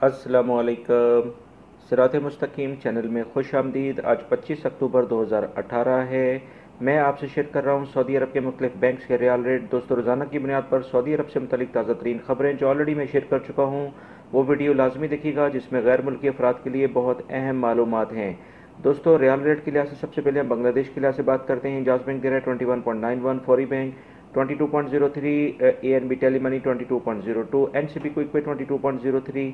अस्सलामुअलैकुम। सिरात मुस्तकीम चैनल में खुश आमदीद। आज 25 अक्टूबर 2018 है। मैं आपसे शेयर कर रहा हूँ सऊदी अरब के मुख्तलिफ बैंक्स के रियाल रेट। दोस्तों, रोज़ाना की बुनियाद पर सऊदी अरब से मुतल्लिक ताज़ा तरीन खबरें जो ऑलरेडी मैं शेयर कर चुका हूँ, वो वीडियो लाजमी देखिएगा, जिसमें गैर मुल्की अफराद के लिए बहुत अहम मालूमात हैं। दोस्तों, रियाल रेट के लिहाज से सबसे पहले हम बांग्लादेश के लिहाज से बात करते हैं। इंजाज बैंक दे रहा है 21.91, फौरी bank 22.03, ANB tele money 22.02, NCB quick pay 22.03,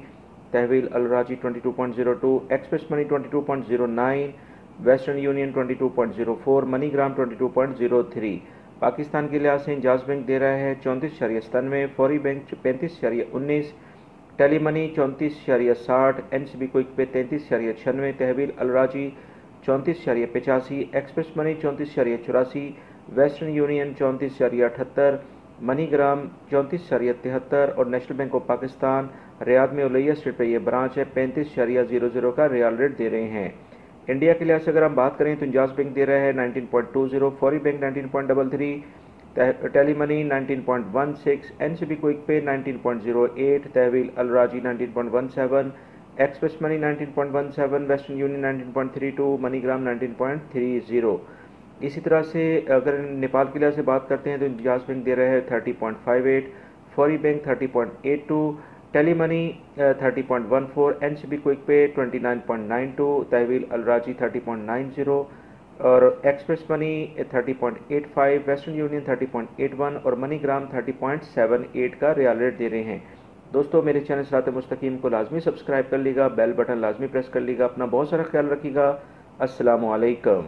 Tahweel Al Rajhi 22.02, express money 22.09, western union 22.04, MoneyGram 22.03। Pakistan के लिहाज से इंजाज बैंक दे रहा है 34.97, Fawri bank 35.19, tele money 34.60, NCB quick pay 33.96, Tahweel Alrajhi 34.85, express money 34.84, Western Union 34.78, MoneyGram 34.73 और National Bank of Pakistan Riyadh में Olaya street पर यह branch है 35.00 का रियाल रेट दे रहे हैं। इंडिया के लिहाज से अगर हम बात करें तो इंजाज बैंक दे रहा है 19.20, Fawri bank 19.33, tele money 19.16, NCB quick pay 19.08, Tahweel Alrajhi 19.17, express money 19.17, Western Union 19.32, MoneyGram 19.30। इसी तरह से अगर नेपाल के लिहाज से बात करते हैं तो इंजाज बैंक दे रहा है 30.58, फौरी bank 30.82, tele money 30.14, NCB quick pay 29.92, तहवील अलराजी 30.90 और एक्सप्रेस मनी 30.85, वेस्टर्न यूनियन 30.81 और मनीग्राम 30.78 का रियाल रेट दे रहे हैं। दोस्तों, मेरे चैनल सिरात मुस्तकीम को लाजमी सब्सक्राइब कर लीजिएगा, बेल बटन लाजमी प्रेस कर लीजिएगा। अपना बहुत सारा ख्याल रखिएगा। अस्सलामु अलैकुम।